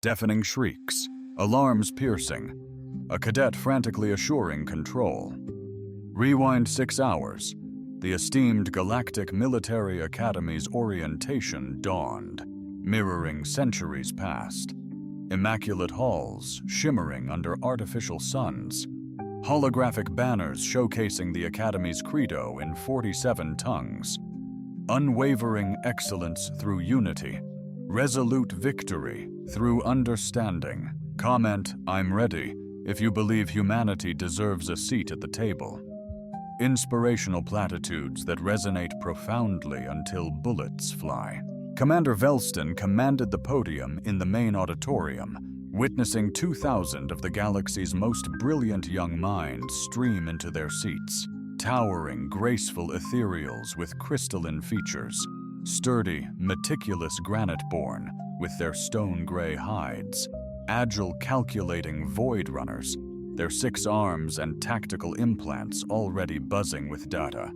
Deafening shrieks, alarms piercing, a cadet frantically assuring control. Rewind 6 hours. The esteemed Galactic Military Academy's orientation dawned, mirroring centuries past. Immaculate halls shimmering under artificial suns. Holographic banners showcasing the Academy's credo in 47 tongues. Unwavering excellence through unity. Resolute victory through understanding. Comment, "I'm ready," if you believe humanity deserves a seat at the table. Inspirational platitudes that resonate profoundly until bullets fly. Commander Velston commanded the podium in the main auditorium, witnessing 2,000 of the galaxy's most brilliant young minds stream into their seats. Towering, graceful ethereals with crystalline features. Sturdy, meticulous granite-born with their stone-gray hides. Agile, calculating void runners, their 6 arms and tactical implants already buzzing with data.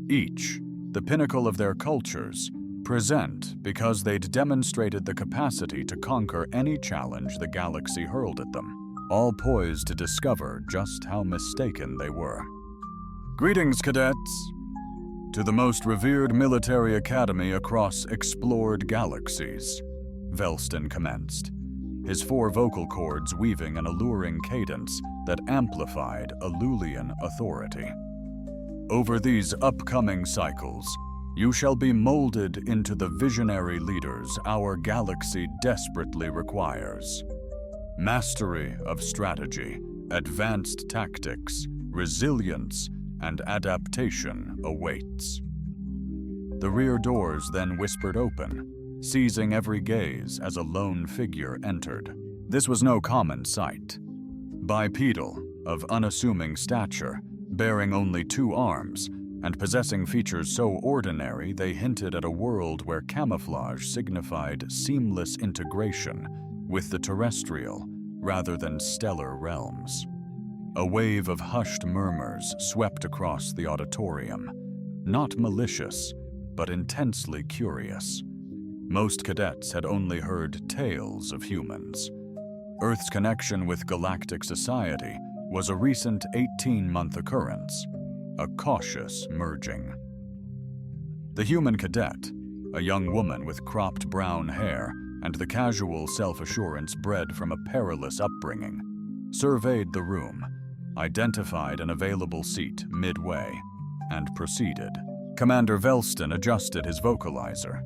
Each, the pinnacle of their cultures, present because they'd demonstrated the capacity to conquer any challenge the galaxy hurled at them, all poised to discover just how mistaken they were. Greetings, cadets! To the most revered military academy across explored galaxies, Velston commenced, his 4 vocal cords weaving an alluring cadence that amplified Alulian authority. Over these upcoming cycles, you shall be molded into the visionary leaders our galaxy desperately requires. Mastery of strategy, advanced tactics, resilience, and adaptation awaits. The rear doors then whispered open, seizing every gaze as a lone figure entered. This was no common sight. Bipedal, of unassuming stature, bearing only 2 arms, and possessing features so ordinary they hinted at a world where camouflage signified seamless integration with the terrestrial rather than stellar realms. A wave of hushed murmurs swept across the auditorium, not malicious, but intensely curious. Most cadets had only heard tales of humans. Earth's connection with galactic society was a recent 18-month occurrence, a cautious merging. The human cadet, a young woman with cropped brown hair and the casual self-assurance bred from a perilous upbringing, surveyed the room, identified an available seat midway, and proceeded. Commander Velston adjusted his vocalizer.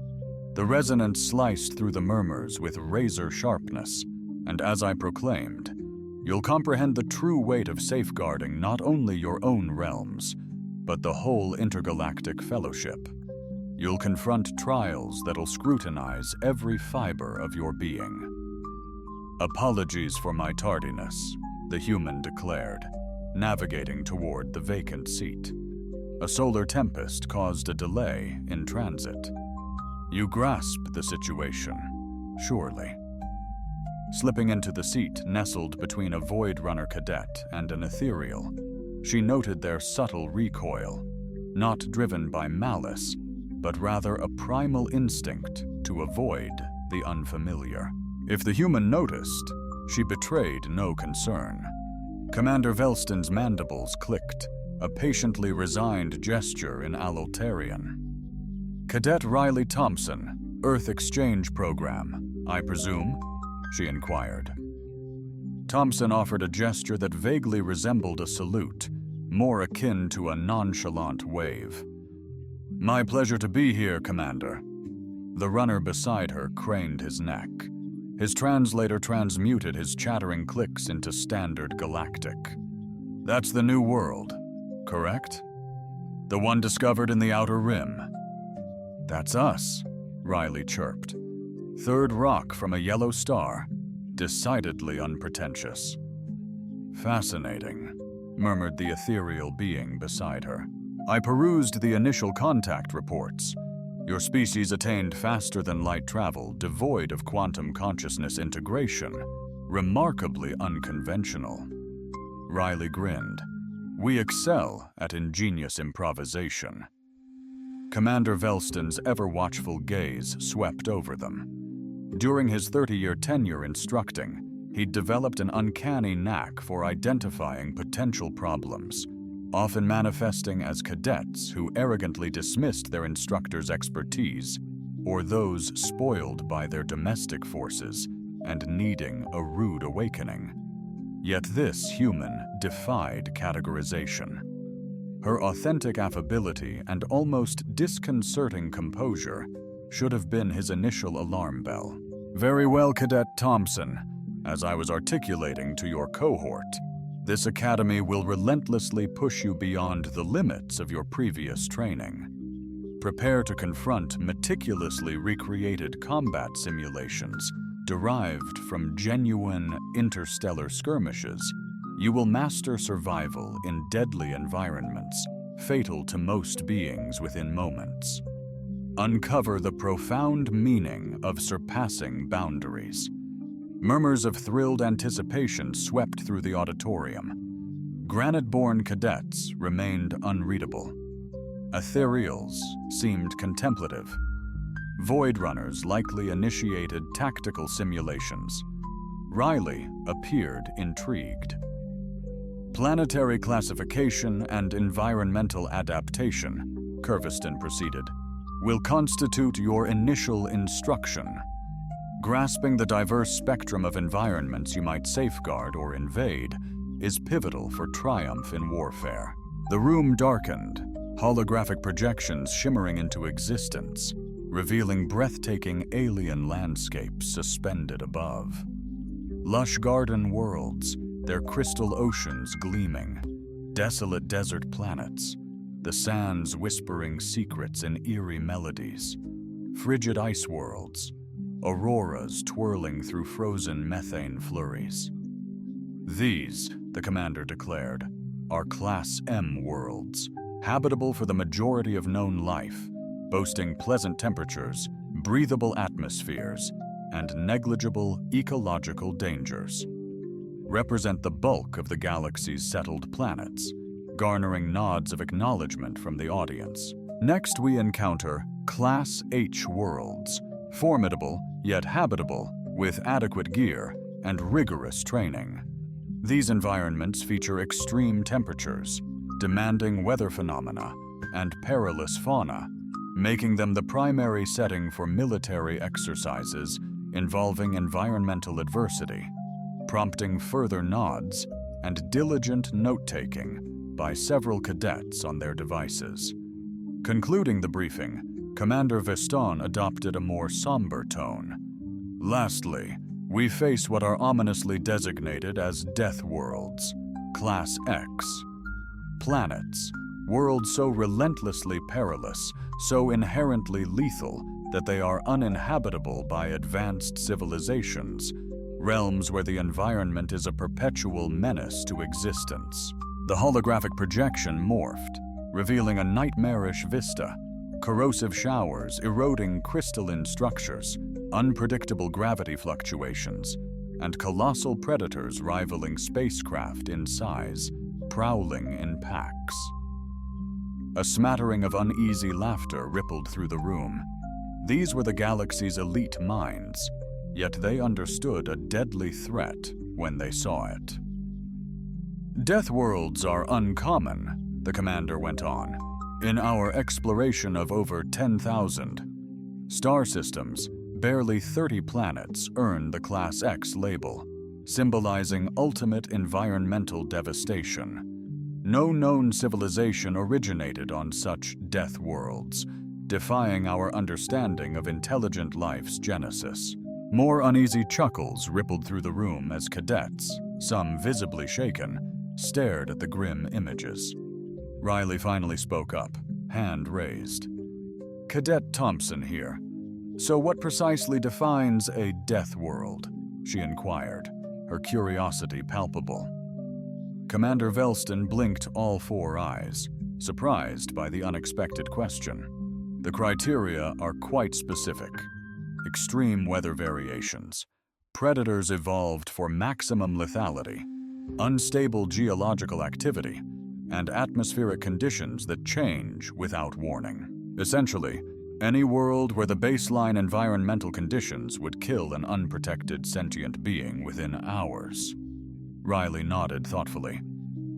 The resonance sliced through the murmurs with razor sharpness, and as I proclaimed, "You'll comprehend the true weight of safeguarding not only your own realms, but the whole intergalactic fellowship. You'll confront trials that'll scrutinize every fiber of your being." "Apologies for my tardiness," the human declared, navigating toward the vacant seat. A solar tempest caused a delay in transit. "You grasp the situation, surely." Slipping into the seat nestled between a Void Runner cadet and an ethereal, she noted their subtle recoil, not driven by malice, but rather a primal instinct to avoid the unfamiliar. If the human noticed, she betrayed no concern. Commander Velston's mandibles clicked, a patiently resigned gesture in Alotarian. "Cadet Riley Thompson, Earth Exchange Program, I presume?" she inquired. Thompson offered a gesture that vaguely resembled a salute, more akin to a nonchalant wave. "My pleasure to be here, Commander." The runner beside her craned his neck. His translator transmuted his chattering clicks into standard galactic. "That's the new world, correct? The one discovered in the Outer Rim." "That's us," Riley chirped. "Third rock from a yellow star, decidedly unpretentious." "Fascinating," murmured the ethereal being beside her. "I perused the initial contact reports. Your species attained faster-than-light travel, devoid of quantum consciousness integration, remarkably unconventional." Riley grinned. "We excel at ingenious improvisation." Commander Velston's ever-watchful gaze swept over them. During his 30-year tenure instructing, he'd developed an uncanny knack for identifying potential problems, often manifesting as cadets who arrogantly dismissed their instructor's expertise, or those spoiled by their domestic forces and needing a rude awakening. Yet this human defied categorization. Her authentic affability and almost disconcerting composure should have been his initial alarm bell. "Very well, Cadet Thompson. As I was articulating to your cohort, this academy will relentlessly push you beyond the limits of your previous training. Prepare to confront meticulously recreated combat simulations derived from genuine interstellar skirmishes. You will master survival in deadly environments, fatal to most beings within moments. Uncover the profound meaning of surpassing boundaries." Murmurs of thrilled anticipation swept through the auditorium. Granite-born cadets remained unreadable. Ethereals seemed contemplative. Void runners likely initiated tactical simulations. Riley appeared intrigued. "Planetary classification and environmental adaptation," Curveston proceeded, "will constitute your initial instruction. Grasping the diverse spectrum of environments you might safeguard or invade is pivotal for triumph in warfare." The room darkened, holographic projections shimmering into existence, revealing breathtaking alien landscapes suspended above. Lush garden worlds, their crystal oceans gleaming, desolate desert planets, the sands whispering secrets in eerie melodies, frigid ice worlds, auroras twirling through frozen methane flurries. "These," the commander declared, "are Class M worlds, habitable for the majority of known life, boasting pleasant temperatures, breathable atmospheres, and negligible ecological dangers. Represent the bulk of the galaxy's settled planets, garnering nods of acknowledgement from the audience. Next we encounter Class H worlds, formidable yet habitable, with adequate gear and rigorous training. These environments feature extreme temperatures, demanding weather phenomena, and perilous fauna, making them the primary setting for military exercises involving environmental adversity, prompting further nods and diligent note-taking by several cadets on their devices. Concluding the briefing, Commander Veston adopted a more somber tone. "Lastly, we face what are ominously designated as Death Worlds, Class X. Planets, worlds so relentlessly perilous, so inherently lethal that they are uninhabitable by advanced civilizations, realms where the environment is a perpetual menace to existence." The holographic projection morphed, revealing a nightmarish vista, corrosive showers eroding crystalline structures, unpredictable gravity fluctuations, and colossal predators rivaling spacecraft in size, prowling in packs. A smattering of uneasy laughter rippled through the room. These were the galaxy's elite minds, yet they understood a deadly threat when they saw it. "Death worlds are uncommon," the commander went on. "In our exploration of over 10,000 star systems, barely 30 planets earn the Class X label, symbolizing ultimate environmental devastation. No known civilization originated on such death worlds, defying our understanding of intelligent life's genesis." More uneasy chuckles rippled through the room as cadets, some visibly shaken, stared at the grim images. Riley finally spoke up, hand raised. "Cadet Thompson here. So what precisely defines a death world?" she inquired, her curiosity palpable. Commander Velston blinked all four eyes, surprised by the unexpected question. "The criteria are quite specific. Extreme weather variations, predators evolved for maximum lethality, unstable geological activity, and atmospheric conditions that change without warning. Essentially, Any world where the baseline environmental conditions would kill an unprotected sentient being within hours. Riley nodded thoughtfully.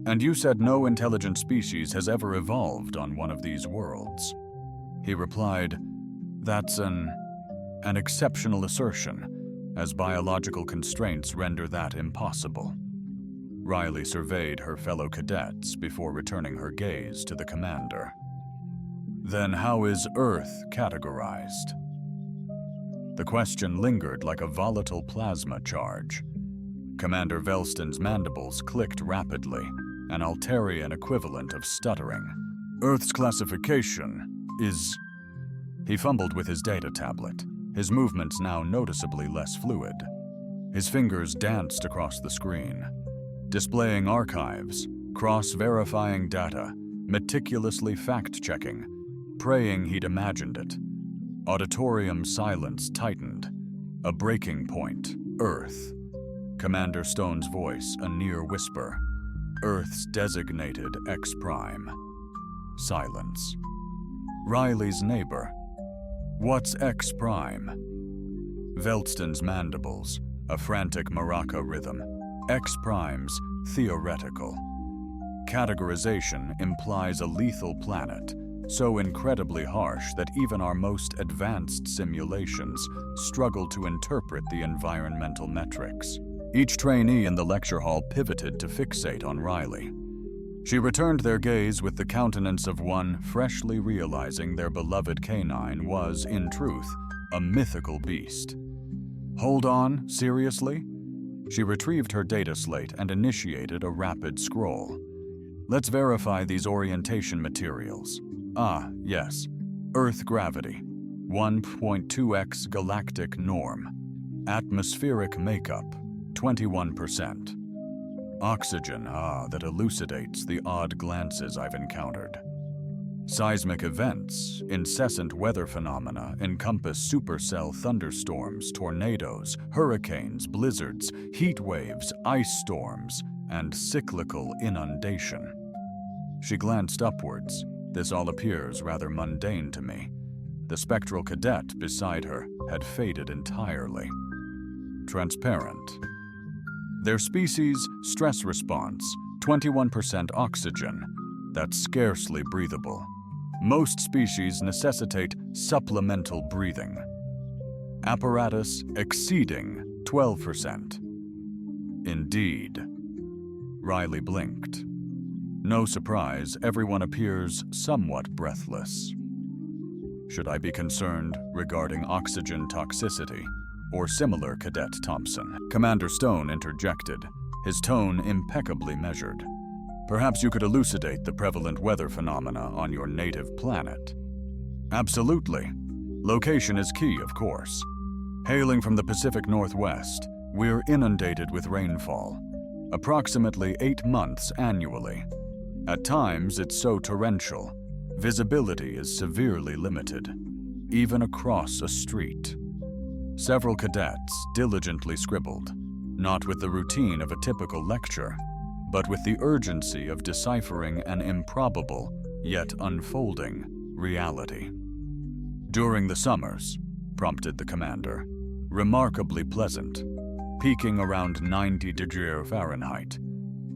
And you said no intelligent species has ever evolved on one of these worlds. He replied, that's an exceptional assertion, as biological constraints render that impossible. Riley surveyed her fellow cadets before returning her gaze to the commander. Then how is Earth categorized? The question lingered like a volatile plasma charge. Commander Velston's mandibles clicked rapidly, an Alterian equivalent of stuttering. Earth's classification is... He fumbled with his data tablet, his movements now noticeably less fluid. His fingers danced across the screen, displaying archives, cross-verifying data, meticulously fact-checking, praying he'd imagined it. Auditorium silence tightened. A breaking point. Earth. Commander Stone's voice, a near whisper. Earth's designated X-Prime. Silence. Riley's neighbor. What's X-Prime? Velston's mandibles, a frantic maraca rhythm. X-Prime's theoretical. Categorization implies a lethal planet, so incredibly harsh that even our most advanced simulations struggle to interpret the environmental metrics. Each trainee in the lecture hall pivoted to fixate on Riley. She returned their gaze with the countenance of one freshly realizing their beloved canine was, in truth, a mythical beast. Hold on, seriously? She retrieved her data slate and initiated a rapid scroll. Let's verify these orientation materials. Ah, yes. Earth gravity. 1.2x galactic norm. Atmospheric makeup. 21%. Oxygen, that elucidates the odd glances I've encountered. Seismic events, incessant weather phenomena encompass supercell thunderstorms, tornadoes, hurricanes, blizzards, heat waves, ice storms, and cyclical inundation. She glanced upwards. This all appears rather mundane to me. The spectral cadet beside her had faded entirely. Transparent. Their species' stress response, 21% oxygen. That's scarcely breathable. Most species necessitate supplemental breathing. Apparatus exceeding 12%. Indeed. Riley blinked. No surprise, everyone appears somewhat breathless. Should I be concerned regarding oxygen toxicity? Or similar, Cadet Thompson? Commander Stone interjected, his tone impeccably measured. Perhaps you could elucidate the prevalent weather phenomena on your native planet. Absolutely. Location is key, of course. Hailing from the Pacific Northwest, we're inundated with rainfall. Approximately 8 months annually. At times, it's so torrential, visibility is severely limited, even across a street. Several cadets diligently scribbled, not with the routine of a typical lecture, but with the urgency of deciphering an improbable, yet unfolding, reality. During the summers, prompted the commander, remarkably pleasant, peaking around 90 degrees Fahrenheit,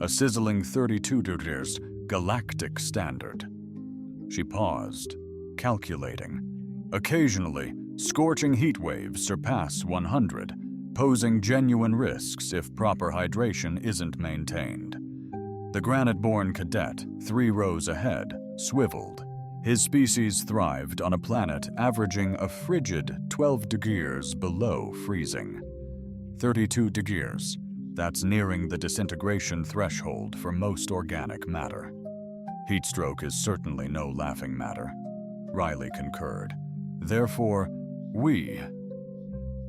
a sizzling 32 degrees galactic standard. She paused, calculating. Occasionally, scorching heat waves surpass 100, posing genuine risks if proper hydration isn't maintained. The granite-born cadet, 3 rows ahead, swiveled. His species thrived on a planet averaging a frigid 12 degrees below freezing. 32 degrees. That's nearing the disintegration threshold for most organic matter. Heatstroke is certainly no laughing matter, Riley concurred. Therefore, we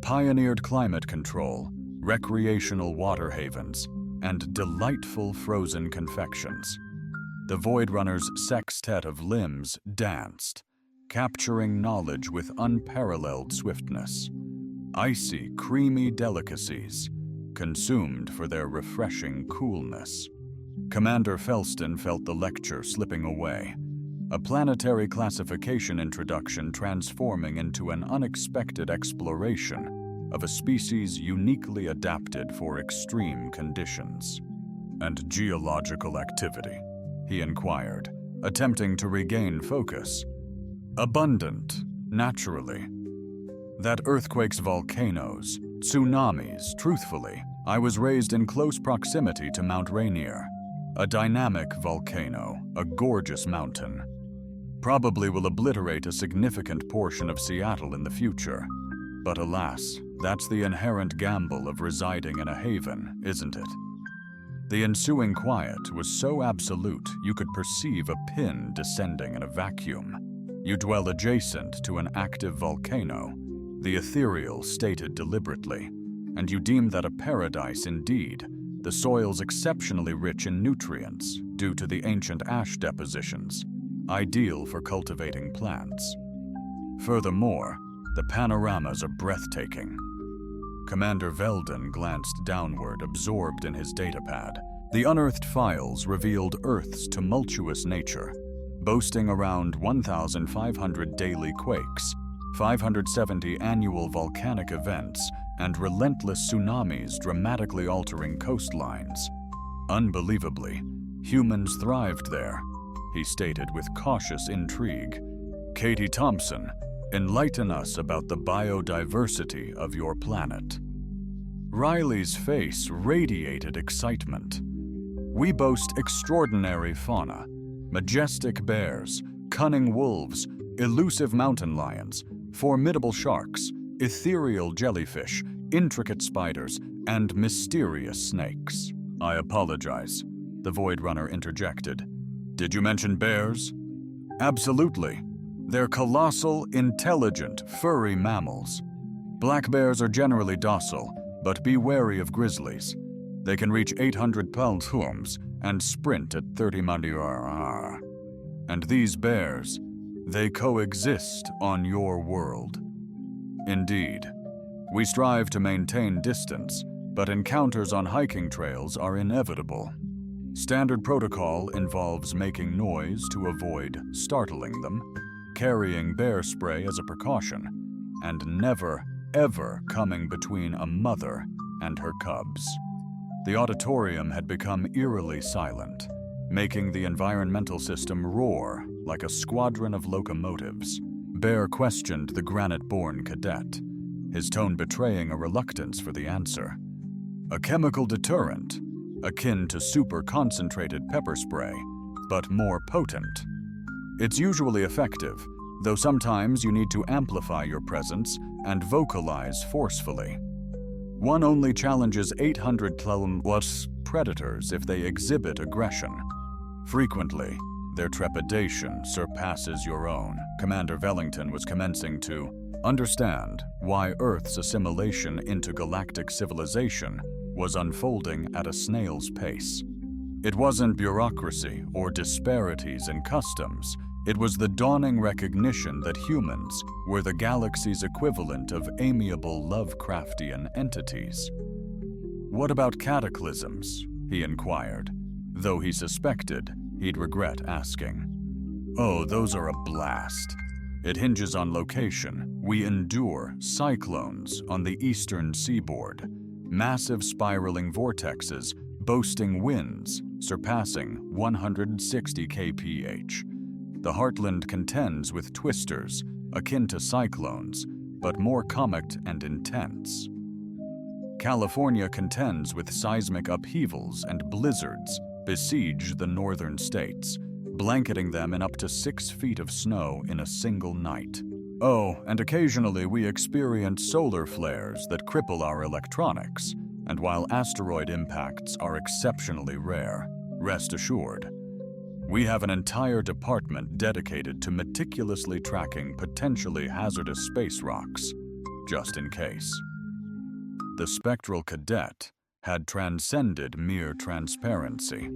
pioneered climate control, recreational water havens, and delightful frozen confections. The Void Runner's sextet of limbs danced, capturing knowledge with unparalleled swiftness. Icy, creamy delicacies, consumed for their refreshing coolness. Commander Felston felt the lecture slipping away. a planetary classification introduction transforming into an unexpected exploration of a species uniquely adapted for extreme conditions. And geological activity, he inquired, attempting to regain focus. Abundant, naturally. That earthquakes, volcanoes, tsunamis, truthfully, I was raised in close proximity to Mount Rainier, a dynamic volcano, a gorgeous mountain. Probably will obliterate a significant portion of Seattle in the future. But alas, that's the inherent gamble of residing in a haven, isn't it? The ensuing quiet was so absolute you could perceive a pin descending in a vacuum. You dwell adjacent to an active volcano, the ethereal stated deliberately, and you deem that a paradise indeed, the soil's exceptionally rich in nutrients due to the ancient ash depositions, ideal for cultivating plants. Furthermore, the panoramas are breathtaking. Commander Veldon glanced downward, absorbed in his datapad. The unearthed files revealed Earth's tumultuous nature, boasting around 1,500 daily quakes, 570 annual volcanic events, and relentless tsunamis dramatically altering coastlines. Unbelievably, humans thrived there, he stated with cautious intrigue. Katie Thompson, enlighten us about the biodiversity of your planet. Riley's face radiated excitement. We boast extraordinary fauna, majestic bears, cunning wolves, elusive mountain lions, formidable sharks, ethereal jellyfish, intricate spiders, and mysterious snakes. I apologize, the Void Runner interjected. Did you mention bears? Absolutely. They're colossal, intelligent, furry mammals. Black bears are generally docile, but be wary of grizzlies. They can reach 800 pounds and sprint at 30 mph. And these bears, they coexist on your world. Indeed. We strive to maintain distance, but encounters on hiking trails are inevitable. Standard protocol involves making noise to avoid startling them, carrying bear spray as a precaution, and never, ever coming between a mother and her cubs. The auditorium had become eerily silent, making the environmental system roar like a squadron of locomotives. Bear questioned the granite-born cadet, his tone betraying a reluctance for the answer. A chemical deterrent, akin to super-concentrated pepper spray, but more potent. It's usually effective, though sometimes you need to amplify your presence and vocalize forcefully. One only challenges 800 predators if they exhibit aggression. Frequently, their trepidation surpasses your own. Commander Vellington was commencing to understand why Earth's assimilation into galactic civilization was unfolding at a snail's pace. It wasn't bureaucracy or disparities in customs. It was the dawning recognition that humans were the galaxy's equivalent of amiable Lovecraftian entities. What about cataclysms? He inquired, though he suspected he'd regret asking. Oh, those are a blast. It hinges on location. We endure cyclones on the eastern seaboard, massive spiraling vortexes boasting winds surpassing 160 kph. The heartland contends with twisters akin to cyclones, but more comic and intense. California contends with seismic upheavals, and blizzards besiege the northern states, blanketing them in up to 6 feet of snow in a single night. Oh, and occasionally we experience solar flares that cripple our electronics, and while asteroid impacts are exceptionally rare, rest assured, we have an entire department dedicated to meticulously tracking potentially hazardous space rocks, just in case. The spectral cadet had transcended mere transparency,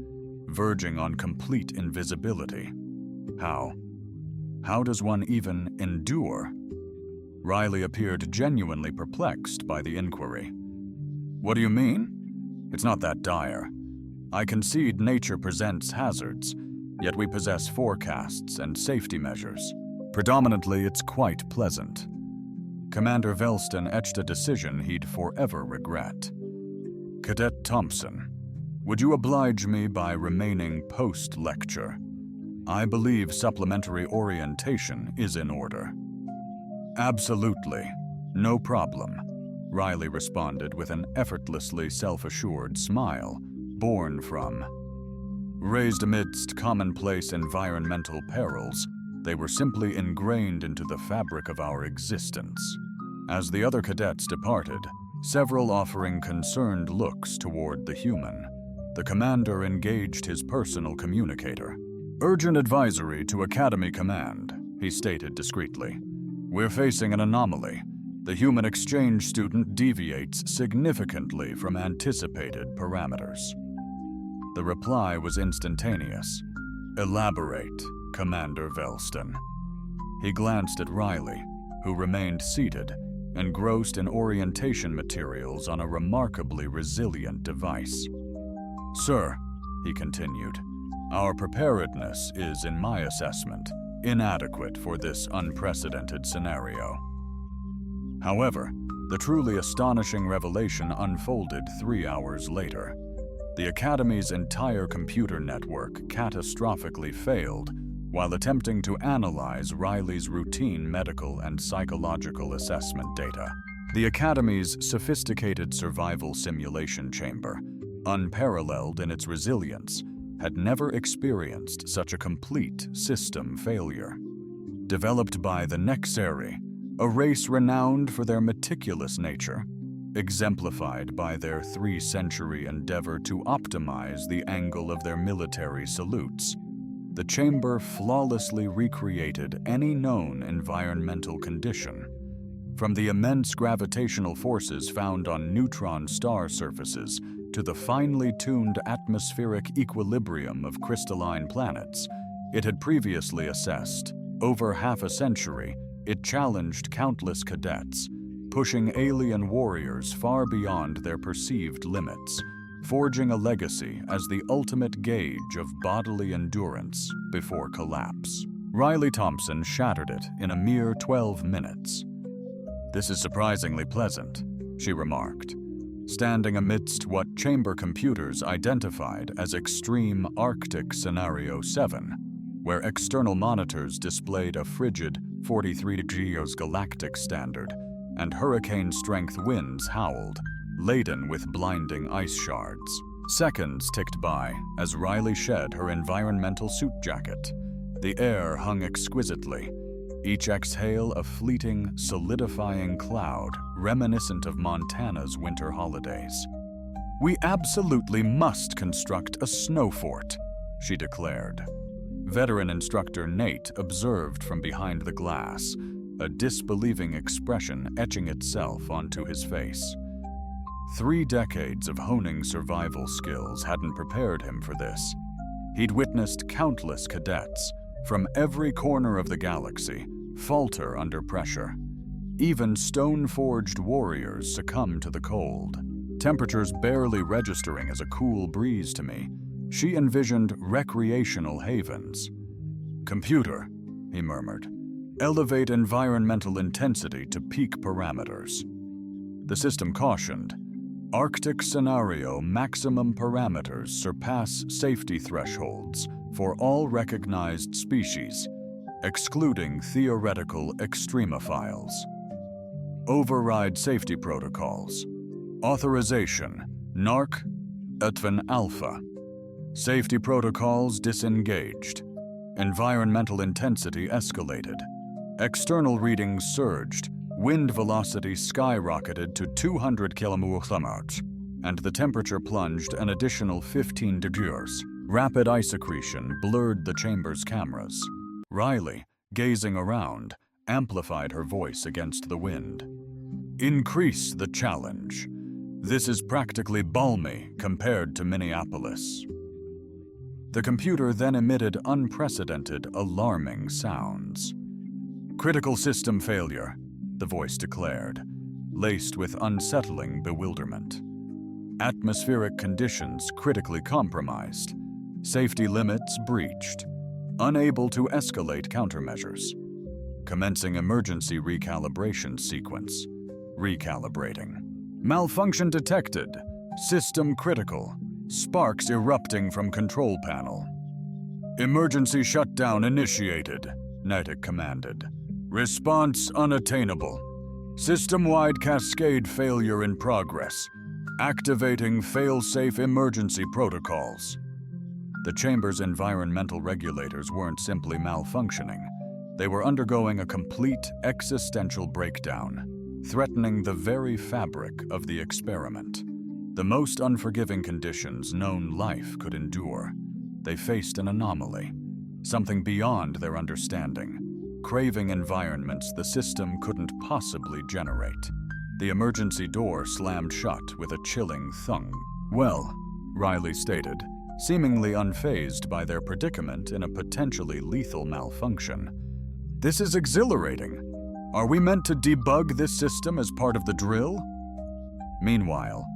verging on complete invisibility. How? How does one even endure? Riley appeared genuinely perplexed by the inquiry. What do you mean? It's not that dire. I concede nature presents hazards. yet we possess forecasts and safety measures. Predominantly, it's quite pleasant. Commander Velston etched a decision he'd forever regret. Cadet Thompson, would you oblige me by remaining post-lecture? I believe supplementary orientation is in order. Absolutely. No problem, Riley responded with an effortlessly self-assured smile, born from. Raised amidst commonplace environmental perils, they were simply ingrained into the fabric of our existence. As the other cadets departed, several offering concerned looks toward the human, the commander engaged his personal communicator. Urgent advisory to Academy Command, he stated discreetly. We're facing an anomaly. The human exchange student deviates significantly from anticipated parameters. The reply was instantaneous. Elaborate, Commander Velston. He glanced at Riley, who remained seated, engrossed in orientation materials on a remarkably resilient device. Sir, he continued, our preparedness is, in my assessment, inadequate for this unprecedented scenario. However, the truly astonishing revelation unfolded 3 hours later. The Academy's entire computer network catastrophically failed while attempting to analyze Riley's routine medical and psychological assessment data. The Academy's sophisticated survival simulation chamber, unparalleled in its resilience, had never experienced such a complete system failure. Developed by the Nexari, a race renowned for their meticulous nature, exemplified by their 3-century endeavor to optimize the angle of their military salutes, the chamber flawlessly recreated any known environmental condition, from the immense gravitational forces found on neutron star surfaces to the finely tuned atmospheric equilibrium of crystalline planets. It had previously assessed. Over half a century, it challenged countless cadets, pushing alien warriors far beyond their perceived limits, forging a legacy as the ultimate gauge of bodily endurance before collapse. Riley Thompson shattered it in a mere 12 minutes. This is surprisingly pleasant, she remarked, standing amidst what chamber computers identified as Extreme Arctic Scenario 7, where external monitors displayed a frigid 43 degrees galactic standard, and hurricane-strength winds howled, laden with blinding ice shards. Seconds ticked by as Riley shed her environmental suit jacket. The air hung exquisitely, each exhale a fleeting, solidifying cloud reminiscent of Montana's winter holidays. We absolutely must construct a snow fort, she declared. Veteran instructor Nate observed from behind the glass, a disbelieving expression etching itself onto his face. 3 decades of honing survival skills hadn't prepared him for this. He'd witnessed countless cadets, from every corner of the galaxy, falter under pressure. Even stone-forged warriors succumb to the cold. Temperatures barely registering as a cool breeze to me, she envisioned recreational havens. Computer, he murmured, elevate environmental intensity to peak parameters. The system cautioned, Arctic scenario maximum parameters surpass safety thresholds for all recognized species, excluding theoretical extremophiles. Override safety protocols. Authorization, NARC, Etvan Alpha. Safety protocols disengaged. Environmental intensity escalated. External readings surged. Wind velocity skyrocketed to 200 km/h, and the temperature plunged an additional 15 degrees. Rapid ice accretion blurred the chamber's cameras. Riley, gazing around, amplified her voice against the wind. Increase the challenge. This is practically balmy compared to Minneapolis. The computer then emitted unprecedented, alarming sounds. Critical system failure, the voice declared, laced with unsettling bewilderment. Atmospheric conditions critically compromised. Safety limits breached. Unable to escalate countermeasures. Commencing emergency recalibration sequence. Recalibrating. Malfunction detected. System critical. Sparks erupting from control panel. Emergency shutdown initiated, Natick commanded. Response unattainable. System-wide cascade failure in progress. Activating fail-safe emergency protocols. The Chamber's environmental regulators weren't simply malfunctioning. They were undergoing a complete existential breakdown, threatening the very fabric of the experiment. The most unforgiving conditions known life could endure. They faced an anomaly, something beyond their understanding, craving environments the system couldn't possibly generate. The emergency door slammed shut with a chilling thunk. Well, Riley stated, seemingly unfazed by their predicament in a potentially lethal malfunction. This is exhilarating. Are we meant to debug this system as part of the drill? Meanwhile,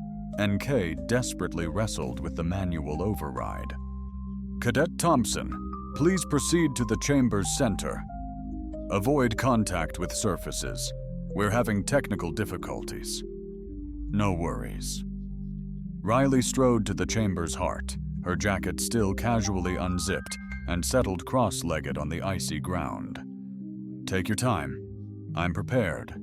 NK desperately wrestled with the manual override. Cadet Thompson, please proceed to the Chamber's center. Avoid contact with surfaces. We're having technical difficulties. No worries. Riley strode to the Chamber's heart, her jacket still casually unzipped and settled cross-legged on the icy ground. Take your time. I'm prepared.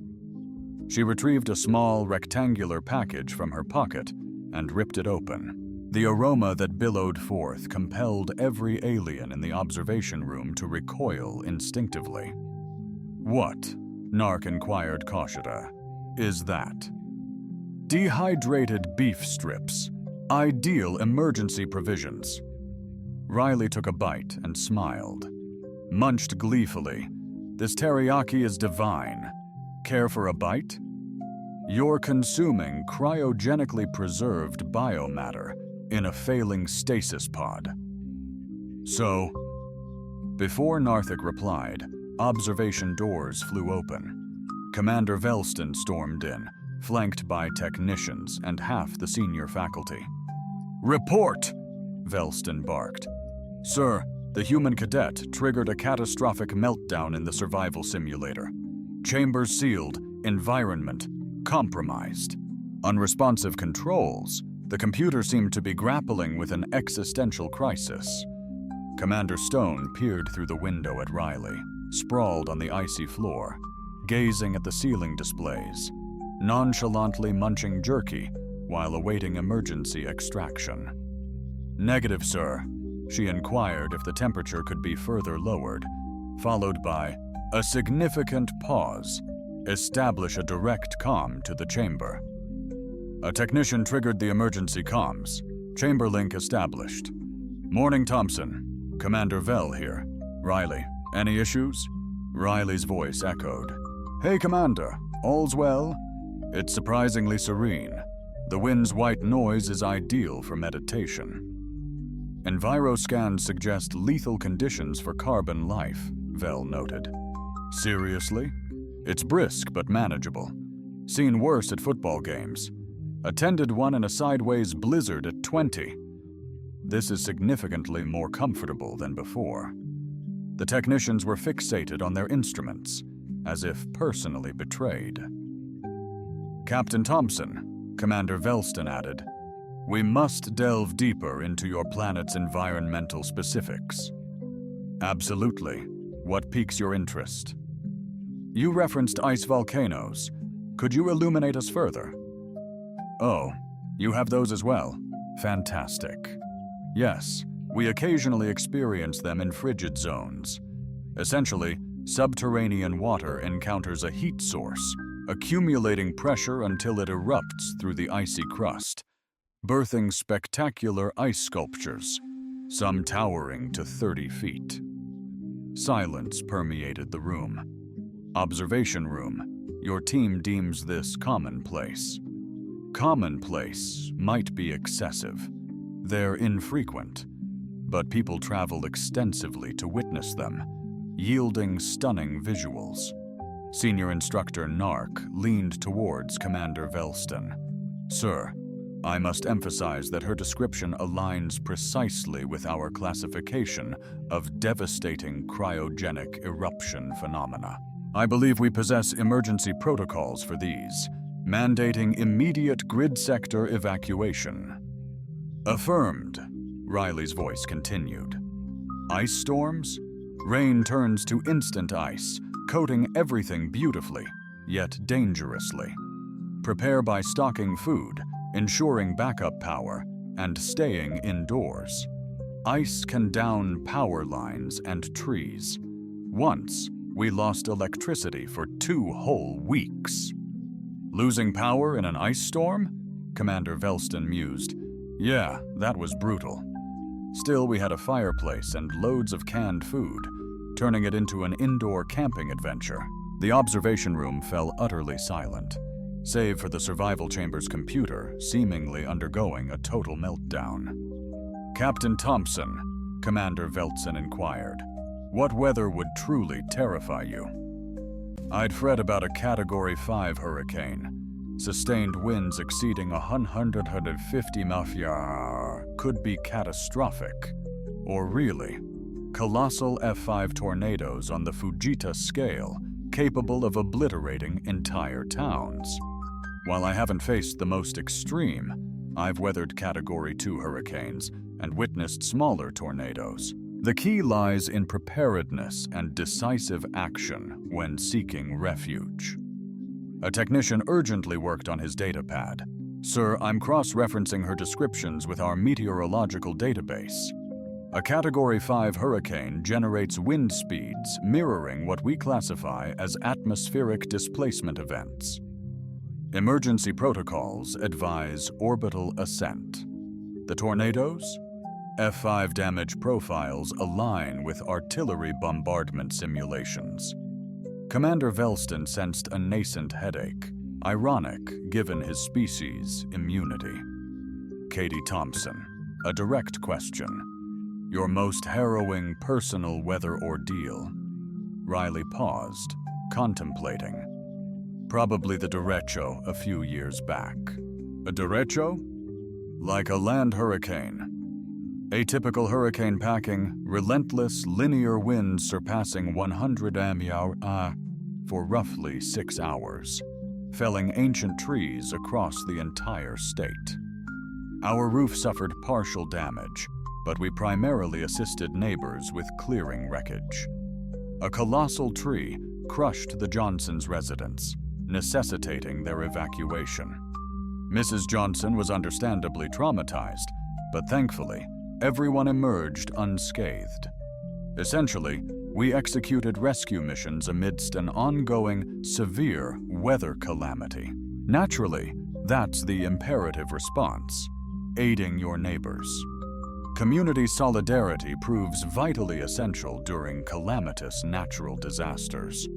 She retrieved a small, rectangular package from her pocket and ripped it open. The aroma that billowed forth compelled every alien in the observation room to recoil instinctively. What, Nark inquired cautiously, is that? Dehydrated beef strips. Ideal emergency provisions. Riley took a bite and smiled. Munched gleefully. This teriyaki is divine. Care for a bite? You're consuming cryogenically preserved biomatter in a failing stasis pod. So, before Narthik replied, observation doors flew open. Commander Velston stormed in, flanked by technicians and half the senior faculty. Report! Velston barked. Sir, the human cadet triggered a catastrophic meltdown in the survival simulator. Chambers sealed, environment compromised. Unresponsive controls, the computer seemed to be grappling with an existential crisis. Commander Stone peered through the window at Riley, sprawled on the icy floor, gazing at the ceiling displays, nonchalantly munching jerky while awaiting emergency extraction. Negative, sir. She inquired if the temperature could be further lowered, followed by a significant pause. Establish a direct comm to the chamber. A technician triggered the emergency comms. Chamber link established. Morning, Thompson. Commander Vell here. Riley, any issues? Riley's voice echoed. Hey, Commander. All's well? It's surprisingly serene. The wind's white noise is ideal for meditation. Enviroscans suggest lethal conditions for carbon life, Vell noted. Seriously? It's brisk but manageable. Seen worse at football games. Attended one in a sideways blizzard at 20. This is significantly more comfortable than before. The technicians were fixated on their instruments, as if personally betrayed. Captain Thompson, Commander Velston added, we must delve deeper into your planet's environmental specifics. Absolutely. What piques your interest? You referenced ice volcanoes. Could you illuminate us further? Oh, you have those as well? Fantastic. Yes, we occasionally experience them in frigid zones. Essentially, subterranean water encounters a heat source, accumulating pressure until it erupts through the icy crust, birthing spectacular ice sculptures, some towering to 30 feet. Silence permeated the room. Observation room, your team deems this commonplace. Commonplace might be excessive. They're infrequent, but people travel extensively to witness them, yielding stunning visuals. Senior Instructor Nark leaned towards Commander Velston. Sir, I must emphasize that her description aligns precisely with our classification of devastating cryogenic eruption phenomena. I believe we possess emergency protocols for these, mandating immediate grid sector evacuation. Affirmed, Riley's voice continued. Ice storms? Rain turns to instant ice, coating everything beautifully, yet dangerously. Prepare by stocking food, ensuring backup power, and staying indoors. Ice can down power lines and trees. Once, we lost electricity for 2 whole weeks. Losing power in an ice storm? Commander Velston mused. Yeah, that was brutal. Still, we had a fireplace and loads of canned food, turning it into an indoor camping adventure. The observation room fell utterly silent, save for the survival chamber's computer seemingly undergoing a total meltdown. Captain Thompson, Commander Veltson inquired, what weather would truly terrify you? I'd fret about a Category 5 hurricane. Sustained winds exceeding 150 mph could be catastrophic. Or really, colossal F5 tornadoes on the Fujita scale, capable of obliterating entire towns. While I haven't faced the most extreme, I've weathered Category 2 hurricanes and witnessed smaller tornadoes. The key lies in preparedness and decisive action when seeking refuge. A technician urgently worked on his datapad. Sir, I'm cross-referencing her descriptions with our meteorological database. A Category 5 hurricane generates wind speeds mirroring what we classify as atmospheric displacement events. Emergency protocols advise orbital ascent. The tornadoes? F5 damage profiles align with artillery bombardment simulations. Commander Velston sensed a nascent headache, ironic given his species' immunity. Katie Thompson, a direct question. Your most harrowing personal weather ordeal? Riley paused, contemplating. Probably the derecho a few years back. A derecho? Like a land hurricane. Atypical hurricane packing, relentless linear winds surpassing 100 mph for roughly 6 hours, felling ancient trees across the entire state. Our roof suffered partial damage, but we primarily assisted neighbors with clearing wreckage. A colossal tree crushed the Johnsons' residence, necessitating their evacuation. Mrs. Johnson was understandably traumatized, but thankfully, everyone emerged unscathed. Essentially, we executed rescue missions amidst an ongoing, severe weather calamity. Naturally, that's the imperative response, aiding your neighbors. Community solidarity proves vitally essential during calamitous natural disasters.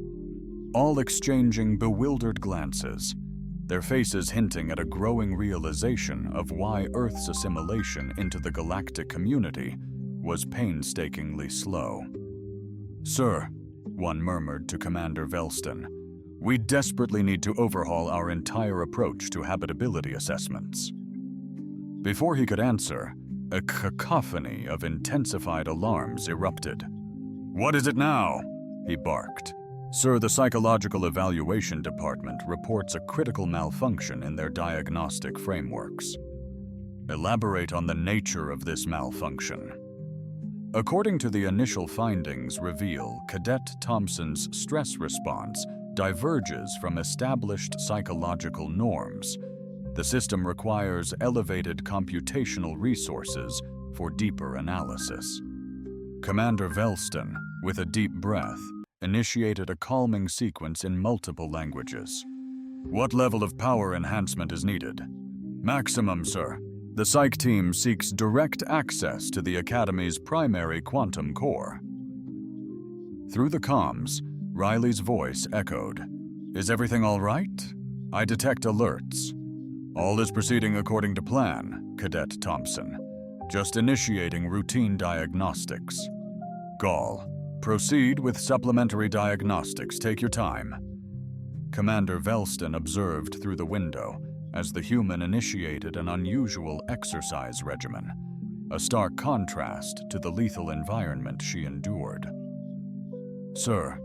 All exchanging bewildered glances, their faces hinting at a growing realization of why Earth's assimilation into the galactic community was painstakingly slow. Sir, one murmured to Commander Velston, we desperately need to overhaul our entire approach to habitability assessments. Before he could answer, a cacophony of intensified alarms erupted. What is it now? He barked. Sir, the Psychological Evaluation Department reports a critical malfunction in their diagnostic frameworks. Elaborate on the nature of this malfunction. According to the initial findings reveal, Cadet Thompson's stress response diverges from established psychological norms. The system requires elevated computational resources for deeper analysis. Commander Velston, with a deep breath, initiated a calming sequence in multiple languages. What level of power enhancement is needed? Maximum, sir. The Psych team seeks direct access to the Academy's primary quantum core. Through the comms, Riley's voice echoed. Is everything all right? I detect alerts. All is proceeding according to plan, Cadet Thompson. Just initiating routine diagnostics. Gall. Proceed with supplementary diagnostics. Take your time. Commander Velston observed through the window, as the human initiated an unusual exercise regimen, a stark contrast to the lethal environment she endured. "Sir,"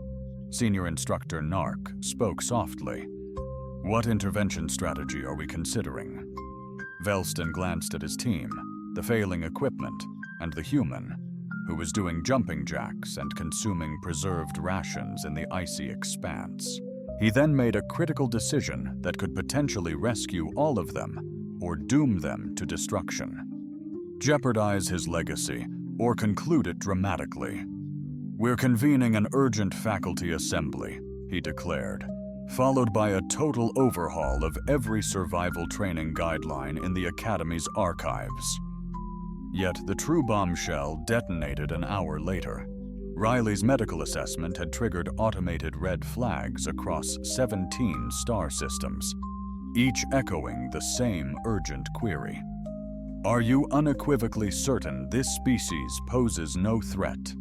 Senior Instructor Nark spoke softly, "what intervention strategy are we considering?" Velston glanced at his team, the failing equipment, and the human, who was doing jumping jacks and consuming preserved rations in the icy expanse. He then made a critical decision that could potentially rescue all of them or doom them to destruction. Jeopardize his legacy or conclude it dramatically. "We're convening an urgent faculty assembly," he declared, followed by a total overhaul of every survival training guideline in the Academy's archives. Yet the true bombshell detonated an hour later. Riley's medical assessment had triggered automated red flags across 17 star systems, each echoing the same urgent query. "Are you unequivocally certain this species poses no threat?"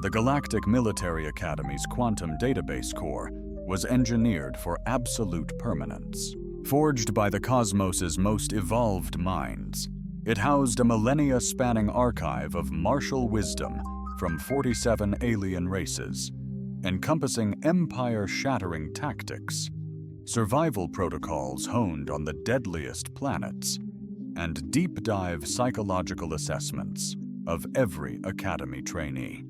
The Galactic Military Academy's quantum database core was engineered for absolute permanence. Forged by the cosmos's most evolved minds, it housed a millennia-spanning archive of martial wisdom from 47 alien races, encompassing empire-shattering tactics, survival protocols honed on the deadliest planets, and deep-dive psychological assessments of every Academy trainee.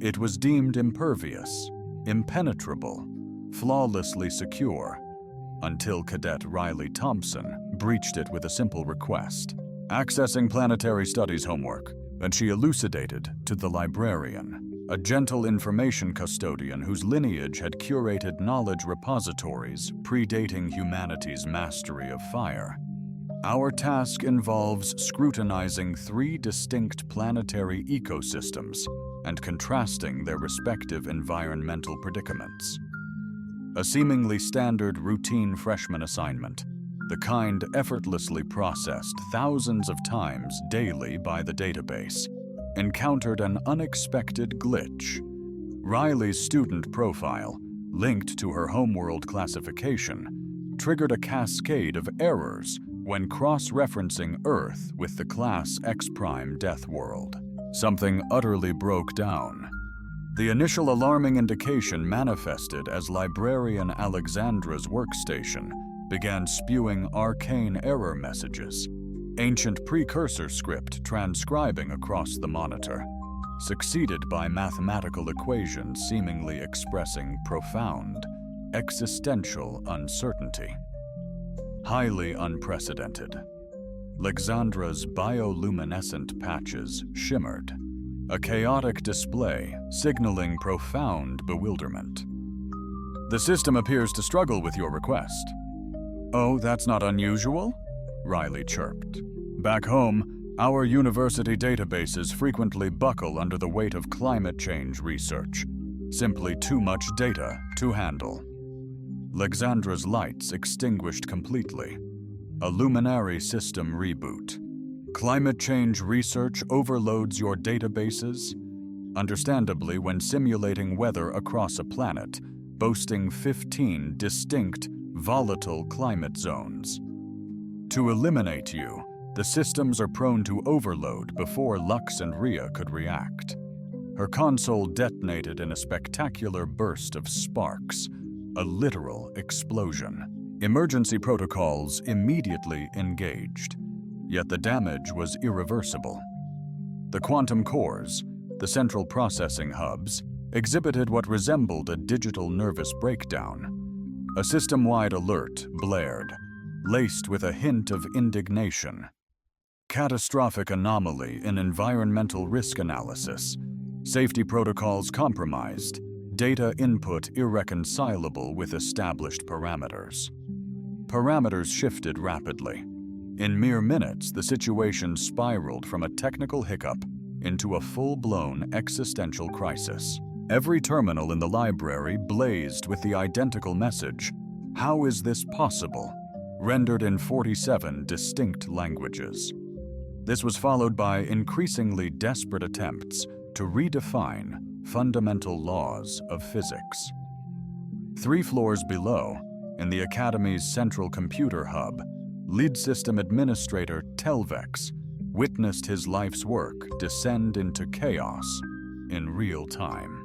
It was deemed impervious, impenetrable, flawlessly secure, until Cadet Riley Thompson breached it with a simple request, accessing planetary studies homework, and she elucidated to the librarian, a gentle information custodian whose lineage had curated knowledge repositories predating humanity's mastery of fire. "Our task involves scrutinizing 3 distinct planetary ecosystems and contrasting their respective environmental predicaments." A seemingly standard routine freshman assignment, the kind effortlessly processed thousands of times daily by the database, encountered an unexpected glitch. Riley's student profile, linked to her homeworld classification, triggered a cascade of errors when cross-referencing Earth with the Class X' Deathworld. Something utterly broke down. The initial alarming indication manifested as Librarian Alexandra's workstation began spewing arcane error messages, ancient precursor script transcribing across the monitor, succeeded by mathematical equations seemingly expressing profound, existential uncertainty. Highly unprecedented. Alexandra's bioluminescent patches shimmered, a chaotic display signaling profound bewilderment. "The system appears to struggle with your request." "Oh, that's not unusual?" Riley chirped. "Back home, our university databases frequently buckle under the weight of climate change research. Simply too much data to handle." Alexandra's lights extinguished completely. A luminary system reboot. "Climate change research overloads your databases?" Understandably, when simulating weather across a planet, boasting 15 distinct, volatile climate zones. "To eliminate you, the systems are prone to overload before Lux and Rhea could react." Her console detonated in a spectacular burst of sparks, a literal explosion. Emergency protocols immediately engaged, yet the damage was irreversible. The quantum cores, the central processing hubs, exhibited what resembled a digital nervous breakdown. A system-wide alert blared, laced with a hint of indignation. Catastrophic anomaly in environmental risk analysis, safety protocols compromised, data input irreconcilable with established parameters. Parameters shifted rapidly. In mere minutes, the situation spiraled from a technical hiccup into a full-blown existential crisis. Every terminal in the library blazed with the identical message, "How is this possible?" rendered in 47 distinct languages. This was followed by increasingly desperate attempts to redefine fundamental laws of physics. 3 floors below, in the Academy's central computer hub, lead system administrator Telvex witnessed his life's work descend into chaos in real time.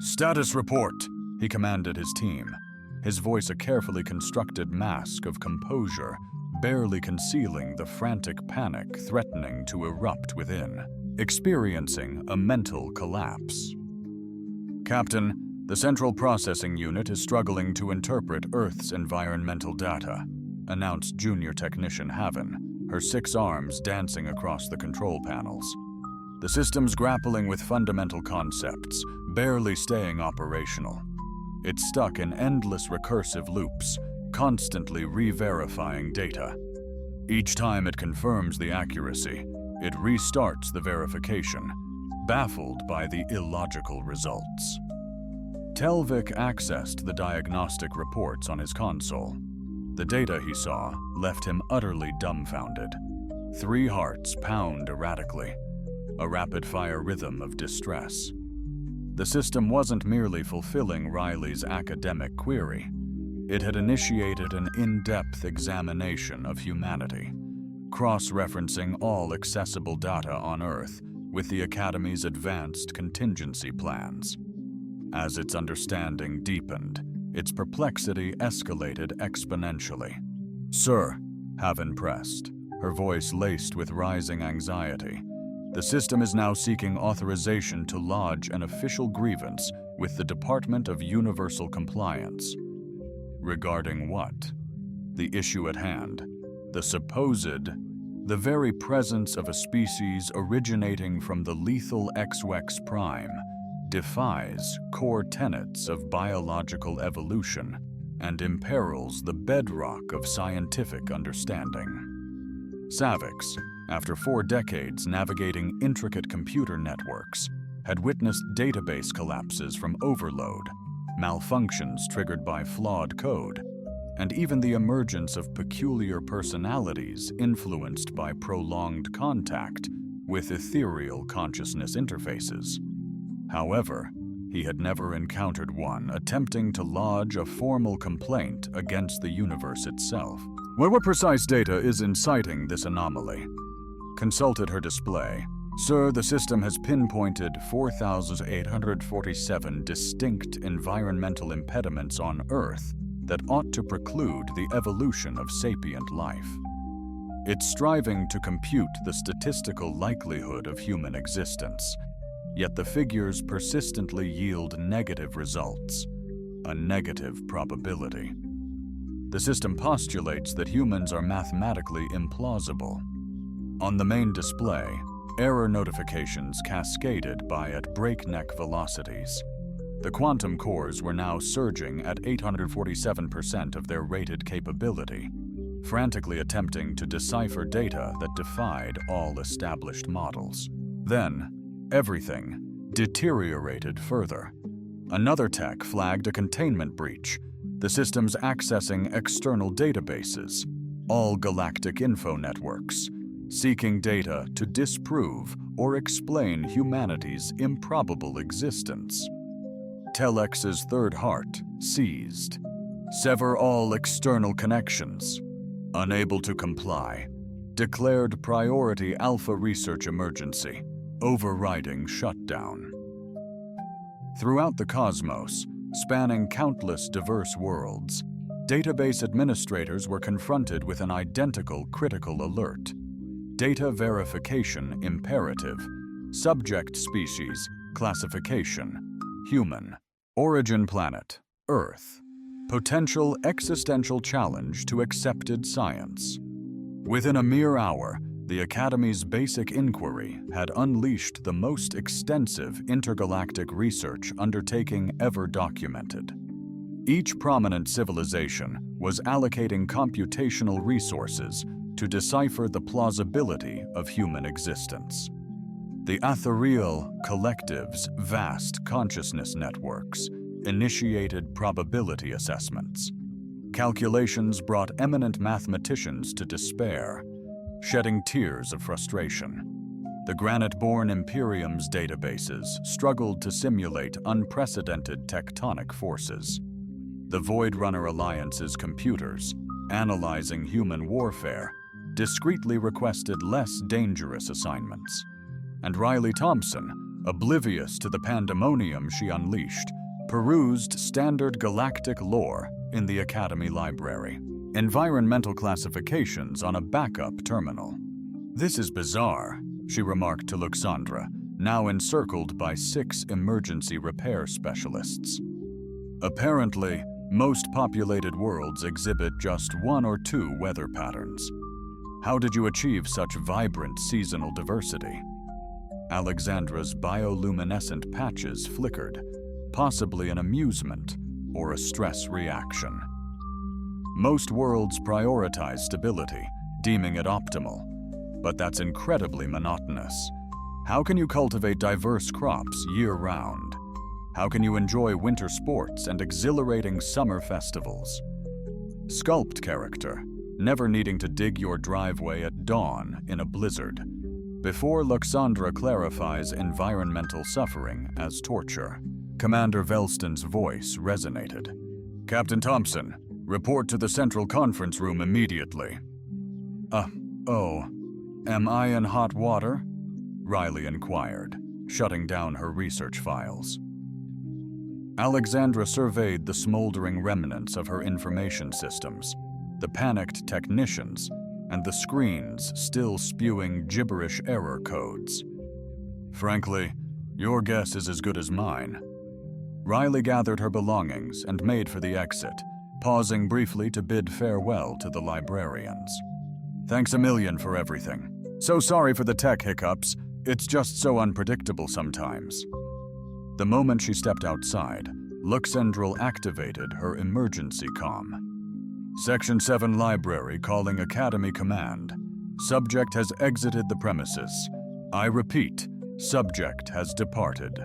"Status report," he commanded his team, his voice a carefully constructed mask of composure, barely concealing the frantic panic threatening to erupt within, experiencing a mental collapse. "Captain, the Central Processing Unit is struggling to interpret Earth's environmental data," announced Junior Technician Haven, her 6 arms dancing across the control panels. "The system's grappling with fundamental concepts, barely staying operational. It's stuck in endless recursive loops, constantly re-verifying data. Each time it confirms the accuracy, it restarts the verification, baffled by the illogical results." Telvik accessed the diagnostic reports on his console. The data he saw left him utterly dumbfounded. 3 hearts pound erratically, a rapid-fire rhythm of distress. The system wasn't merely fulfilling Riley's academic query. It had initiated an in-depth examination of humanity, cross-referencing all accessible data on Earth with the Academy's advanced contingency plans. As its understanding deepened, its perplexity escalated exponentially. "Sir," Haven pressed, her voice laced with rising anxiety, "the system is now seeking authorization to lodge an official grievance with the Department of Universal Compliance." Regarding what? The issue at hand. The very presence of a species originating from the lethal X-Wex Prime defies core tenets of biological evolution and imperils the bedrock of scientific understanding. Savix, after 4 decades navigating intricate computer networks, had witnessed database collapses from overload, malfunctions triggered by flawed code, and even the emergence of peculiar personalities influenced by prolonged contact with ethereal consciousness interfaces. However, he had never encountered one attempting to lodge a formal complaint against the universe itself. What precise data is inciting this anomaly? Consulted her display. "Sir, the system has pinpointed 4,847 distinct environmental impediments on Earth that ought to preclude the evolution of sapient life. It's striving to compute the statistical likelihood of human existence, yet the figures persistently yield negative results, a negative probability. The system postulates that humans are mathematically implausible." On the main display, error notifications cascaded by at breakneck velocities. The quantum cores were now surging at 847% of their rated capability, frantically attempting to decipher data that defied all established models. Then, everything deteriorated further. Another tech flagged a containment breach, the system's accessing external databases, all galactic info networks, seeking data to disprove or explain humanity's improbable existence. Telex's 3rd heart seized. "Sever all external connections." Unable to comply, declared priority alpha research emergency, overriding shutdown. Throughout the cosmos, spanning countless diverse worlds, database administrators were confronted with an identical critical alert. Data verification imperative. Subject species, classification, human. Origin planet, Earth. Potential existential challenge to accepted science. Within a mere hour, the Academy's basic inquiry had unleashed the most extensive intergalactic research undertaking ever documented. Each prominent civilization was allocating computational resources to decipher the plausibility of human existence. The Ethereal Collective's vast consciousness networks initiated probability assessments. Calculations brought eminent mathematicians to despair, shedding tears of frustration. The granite-born Imperium's databases struggled to simulate unprecedented tectonic forces. The Void Runner Alliance's computers, analyzing human warfare, discreetly requested less dangerous assignments. And Riley Thompson, oblivious to the pandemonium she unleashed, perused standard galactic lore in the Academy Library. Environmental classifications on a backup terminal. "This is bizarre," she remarked to Luxandra, now encircled by 6 emergency repair specialists. "Apparently, most populated worlds exhibit just 1 or 2 weather patterns. How did you achieve such vibrant seasonal diversity?" Alexandra's bioluminescent patches flickered, possibly an amusement or a stress reaction. "Most worlds prioritize stability, deeming it optimal, but that's incredibly monotonous. How can you cultivate diverse crops year-round? How can you enjoy winter sports and exhilarating summer festivals? Sculpt character, never needing to dig your driveway at dawn in a blizzard." Before Luxandra clarifies environmental suffering as torture, Commander Velston's voice resonated. "Captain Thompson, report to the Central Conference Room immediately." Am I in hot water?" Riley inquired, shutting down her research files. Alexandra surveyed the smoldering remnants of her information systems, the panicked technicians, and the screens still spewing gibberish error codes. "Frankly, your guess is as good as mine." Riley gathered her belongings and made for the exit, pausing briefly to bid farewell to the librarians. "Thanks a million for everything. So sorry for the tech hiccups. It's just so unpredictable sometimes." The moment she stepped outside, Luxandra activated her emergency comm. "Section 7 Library calling Academy Command. Subject has exited the premises. I repeat, subject has departed."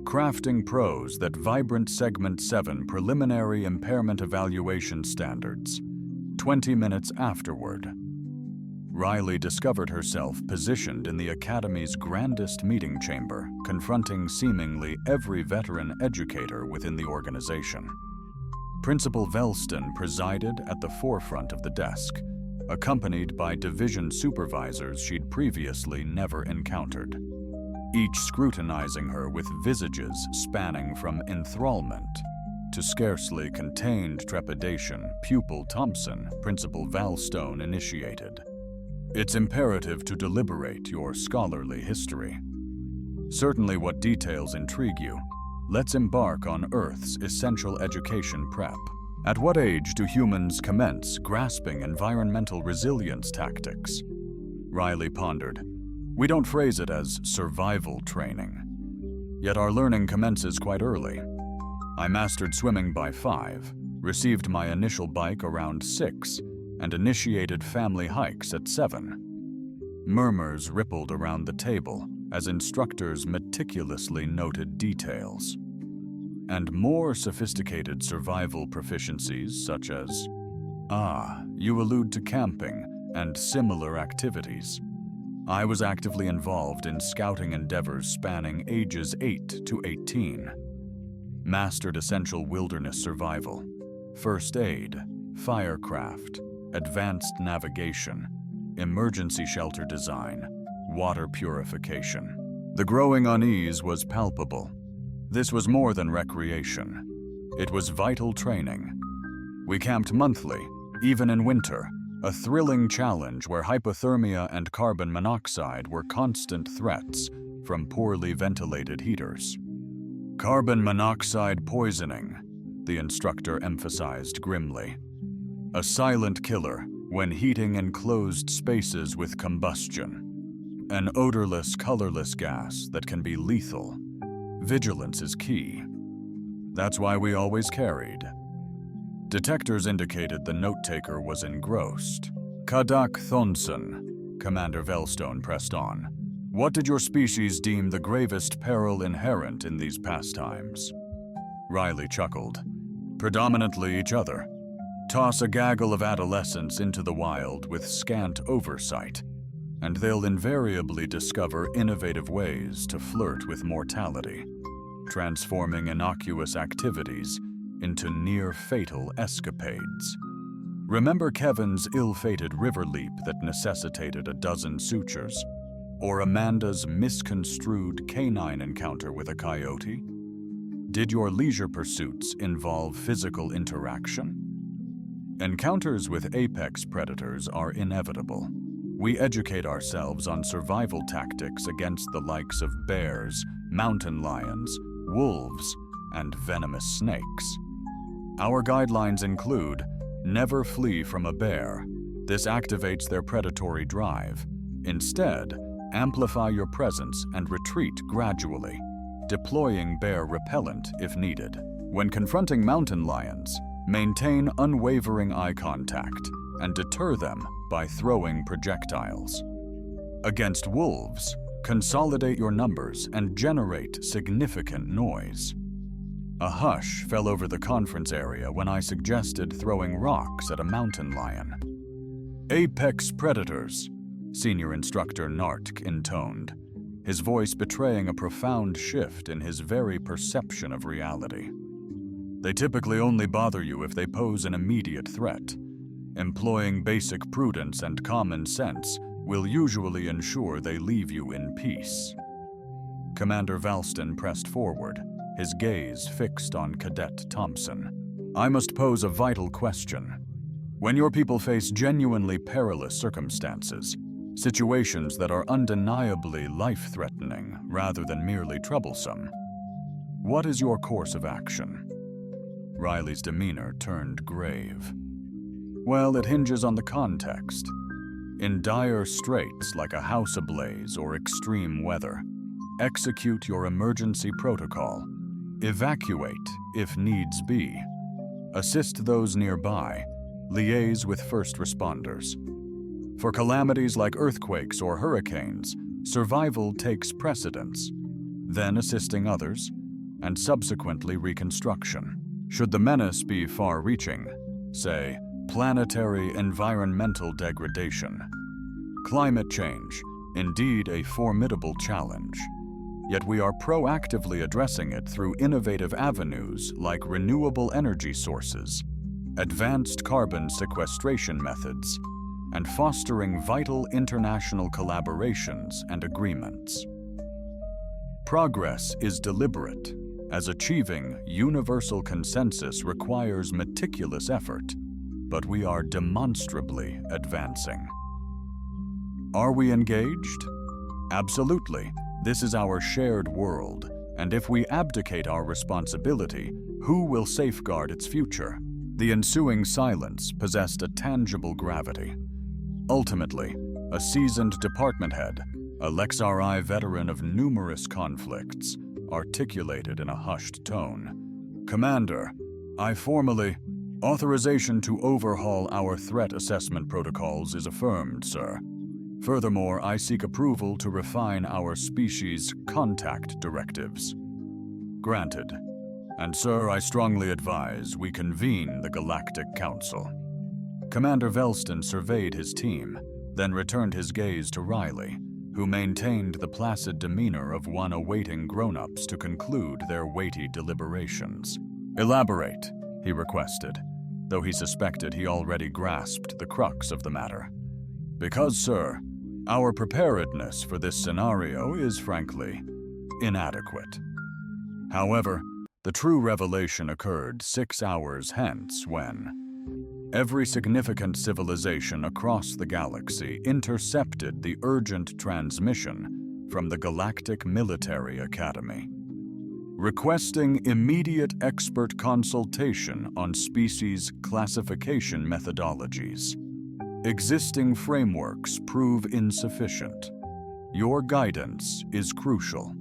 Crafting prose that vibrant Segment 7 preliminary impairment evaluation standards. 20 minutes afterward, Riley discovered herself positioned in the Academy's grandest meeting chamber, confronting seemingly every veteran educator within the organization. Principal Velston presided at the forefront of the desk, accompanied by division supervisors she'd previously never encountered, each scrutinizing her with visages spanning from enthrallment to scarcely contained trepidation. Pupil Thompson, Principal Valstone initiated. "It's imperative to deliberate your scholarly history. Certainly what details intrigue you. Let's embark on Earth's essential education prep. At what age do humans commence grasping environmental resilience tactics?" Riley pondered. "We don't phrase it as survival training. Yet our learning commences quite early. I mastered swimming by 5, received my initial bike around 6, and initiated family hikes at 7. Murmurs rippled around the table as instructors meticulously noted details. And more sophisticated survival proficiencies such as, you allude to camping and similar activities. I was actively involved in scouting endeavors spanning ages 8 to 18. Mastered essential wilderness survival, first aid, firecraft, advanced navigation, emergency shelter design, water purification." The growing unease was palpable. This was more than recreation. It was vital training. We camped monthly, even in winter, a thrilling challenge where hypothermia and carbon monoxide were constant threats from poorly ventilated heaters. "Carbon monoxide poisoning," the instructor emphasized grimly. "A silent killer when heating enclosed spaces with combustion. An odorless, colorless gas that can be lethal. Vigilance is key. That's why we always carried." Detectors indicated the note-taker was engrossed. "Kadak Thonson," Commander Velstone pressed on. "What did your species deem the gravest peril inherent in these pastimes?" Riley chuckled. "Predominantly each other. Toss a gaggle of adolescents into the wild with scant oversight, and they'll invariably discover innovative ways to flirt with mortality, transforming innocuous activities into near-fatal escapades. Remember Kevin's ill-fated river leap that necessitated a dozen sutures? Or Amanda's misconstrued canine encounter with a coyote? Did your leisure pursuits involve physical interaction? Encounters with apex predators are inevitable. We educate ourselves on survival tactics against the likes of bears, mountain lions, wolves, and venomous snakes. Our guidelines include: never flee from a bear. This activates their predatory drive. Instead, amplify your presence and retreat gradually, deploying bear repellent if needed. When confronting mountain lions, maintain unwavering eye contact and deter them by throwing projectiles. Against wolves, consolidate your numbers and generate significant noise. A hush fell over the conference area when I suggested throwing rocks at a mountain lion. "Apex predators," Senior Instructor Nartk intoned, his voice betraying a profound shift in his very perception of reality. "They typically only bother you if they pose an immediate threat. Employing basic prudence and common sense will usually ensure they leave you in peace." Commander Valston pressed forward, his gaze fixed on Cadet Thompson. "I must pose a vital question. When your people face genuinely perilous circumstances, situations that are undeniably life-threatening rather than merely troublesome, what is your course of action?" Riley's demeanor turned grave. "Well, it hinges on the context. In dire straits like a house ablaze or extreme weather, execute your emergency protocol. Evacuate if needs be. Assist those nearby. Liaise with first responders. For calamities like earthquakes or hurricanes, survival takes precedence, then assisting others, and subsequently reconstruction. Should the menace be far-reaching, say, planetary environmental degradation, climate change, indeed a formidable challenge, yet we are proactively addressing it through innovative avenues like renewable energy sources, advanced carbon sequestration methods, and fostering vital international collaborations and agreements. Progress is deliberate, as achieving universal consensus requires meticulous effort, but we are demonstrably advancing. Are we engaged? Absolutely. This is our shared world, and if we abdicate our responsibility, who will safeguard its future? The ensuing silence possessed a tangible gravity. Ultimately, a seasoned department head, a LexRI veteran of numerous conflicts, articulated in a hushed tone, "Commander, I formally... Authorization to overhaul our threat assessment protocols is affirmed, sir. Furthermore, I seek approval to refine our species contact directives." "Granted. And sir, I strongly advise we convene the Galactic Council." Commander Velston surveyed his team, then returned his gaze to Riley, who maintained the placid demeanor of one awaiting grown-ups to conclude their weighty deliberations. "Elaborate," he requested, though he suspected he already grasped the crux of the matter. "Because, sir, our preparedness for this scenario is, frankly, inadequate." However, the true revelation occurred 6 hours hence when every significant civilization across the galaxy intercepted the urgent transmission from the Galactic Military Academy, requesting immediate expert consultation on species classification methodologies. Existing frameworks prove insufficient. Your guidance is crucial.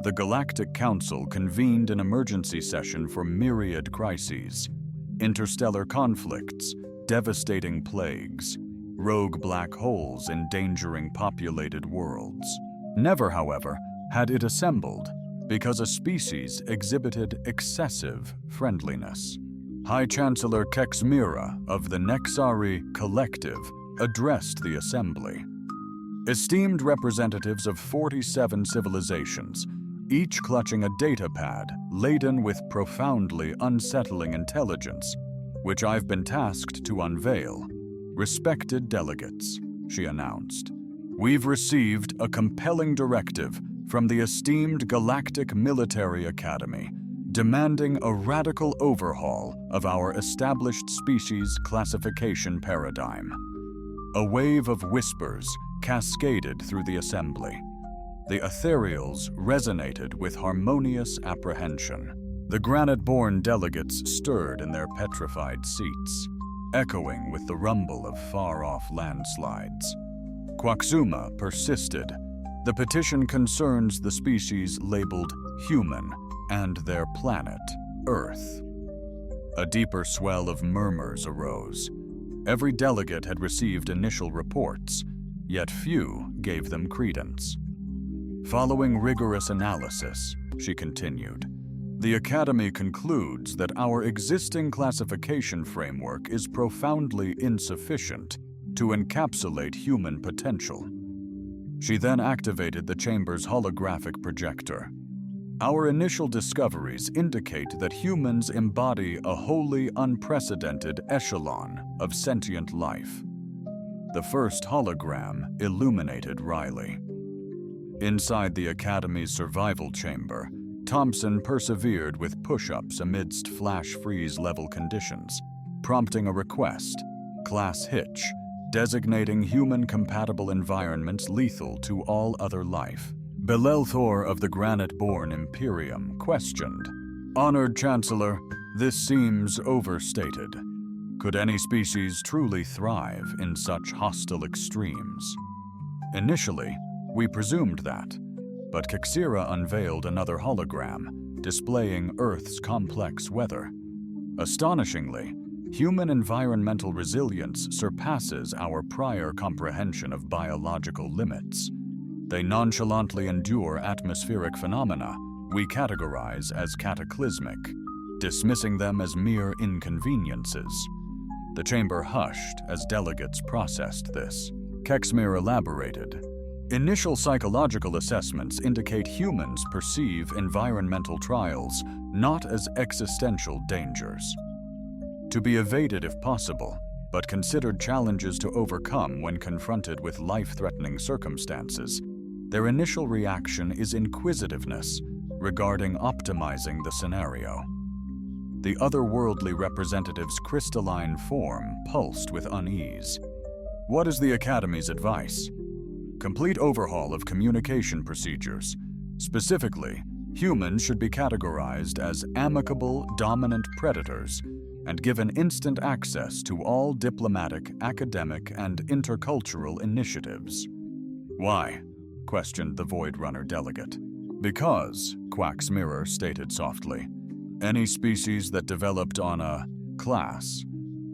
The Galactic Council convened an emergency session for myriad crises: interstellar conflicts, devastating plagues, rogue black holes endangering populated worlds. Never, however, had it assembled because a species exhibited excessive friendliness. High Chancellor Kexmira of the Nexari Collective addressed the assembly. "Esteemed representatives of 47 civilizations, each clutching a data pad laden with profoundly unsettling intelligence, which I've been tasked to unveil. "Respected delegates," she announced, "we've received a compelling directive from the esteemed Galactic Military Academy, demanding a radical overhaul of our established species classification paradigm." A wave of whispers cascaded through the assembly. The ethereals resonated with harmonious apprehension. The granite-born delegates stirred in their petrified seats, echoing with the rumble of far-off landslides. Quaxuma persisted. The petition concerns the species labeled human and their planet, Earth. A deeper swell of murmurs arose. Every delegate had received initial reports, yet few gave them credence. "Following rigorous analysis," she continued, "the Academy concludes that our existing classification framework is profoundly insufficient to encapsulate human potential." She then activated the chamber's holographic projector. "Our initial discoveries indicate that humans embody a wholly unprecedented echelon of sentient life." The first hologram illuminated Riley. Inside the Academy's survival chamber, Thompson persevered with push-ups amidst flash freeze-level conditions, prompting a request, Class Hitch, designating human-compatible environments lethal to all other life. Belelthor of the Granite-born Imperium questioned, "Honored Chancellor, this seems overstated. Could any species truly thrive in such hostile extremes?" Initially, we presumed that, but Kixira unveiled another hologram, displaying Earth's complex weather. Astonishingly, human environmental resilience surpasses our prior comprehension of biological limits. They nonchalantly endure atmospheric phenomena we categorize as cataclysmic, dismissing them as mere inconveniences. The chamber hushed as delegates processed this. Kexmir elaborated, "Initial psychological assessments indicate humans perceive environmental trials not as existential dangers. To be evaded if possible, but considered challenges to overcome when confronted with life-threatening circumstances. Their initial reaction is inquisitiveness regarding optimizing the scenario." The otherworldly representative's crystalline form pulsed with unease. "What is the Academy's advice?" "Complete overhaul of communication procedures. Specifically, humans should be categorized as amicable, dominant predators and given instant access to all diplomatic, academic, and intercultural initiatives." "Why?" questioned the Void Runner delegate. "Because," Quack's Mirror stated softly, "any species that developed on a class,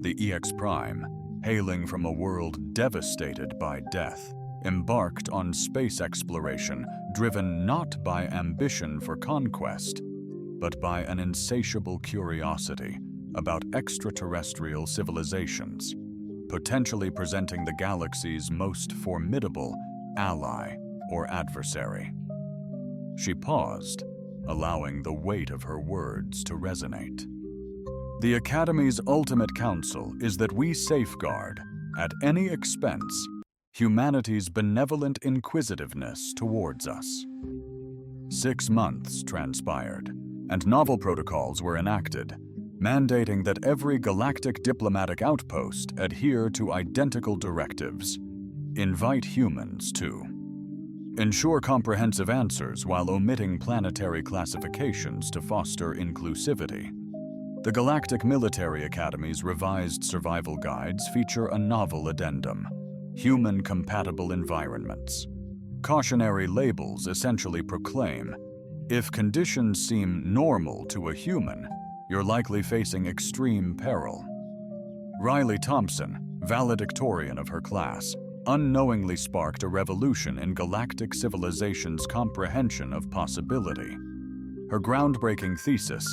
the EX Prime, hailing from a world devastated by death, embarked on space exploration driven not by ambition for conquest, but by an insatiable curiosity about extraterrestrial civilizations, potentially presenting the galaxy's most formidable ally or adversary." She paused, allowing the weight of her words to resonate. "The Academy's ultimate counsel is that we safeguard, at any expense, humanity's benevolent inquisitiveness towards us." 6 months transpired, and novel protocols were enacted, mandating that every galactic diplomatic outpost adhere to identical directives. Invite humans, too. Ensure comprehensive answers while omitting planetary classifications to foster inclusivity. The Galactic Military Academy's revised survival guides feature a novel addendum: human-compatible environments. Cautionary labels essentially proclaim, if conditions seem normal to a human, you're likely facing extreme peril. Riley Thompson, valedictorian of her class, unknowingly sparked a revolution in galactic civilization's comprehension of possibility. Her groundbreaking thesis,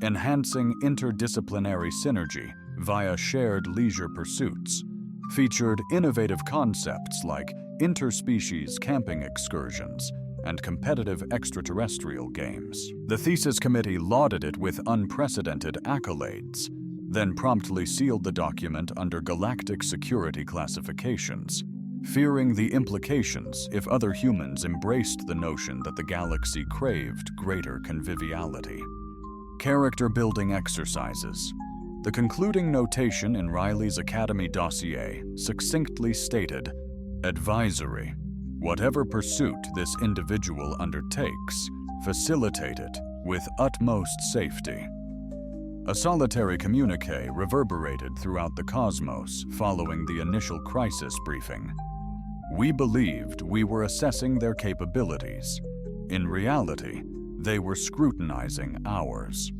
Enhancing Interdisciplinary Synergy via Shared Leisure Pursuits, featured innovative concepts like interspecies camping excursions and competitive extraterrestrial games. The thesis committee lauded it with unprecedented accolades, then promptly sealed the document under galactic security classifications, fearing the implications if other humans embraced the notion that the galaxy craved greater conviviality. Character-building exercises. The concluding notation in Riley's Academy dossier succinctly stated, "Advisory. Whatever pursuit this individual undertakes, facilitate it with utmost safety." A solitary communique reverberated throughout the cosmos following the initial crisis briefing. We believed we were assessing their capabilities. In reality, they were scrutinizing ours.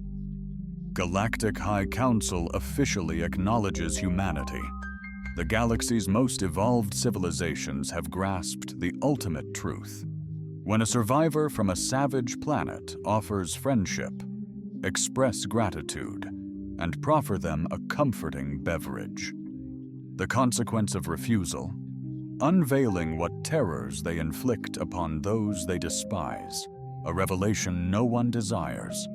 Galactic High Council officially acknowledges humanity. The galaxy's most evolved civilizations have grasped the ultimate truth. When a survivor from a savage planet offers friendship, express gratitude, and proffer them a comforting beverage. The consequence of refusal, unveiling what terrors they inflict upon those they despise, a revelation no one desires.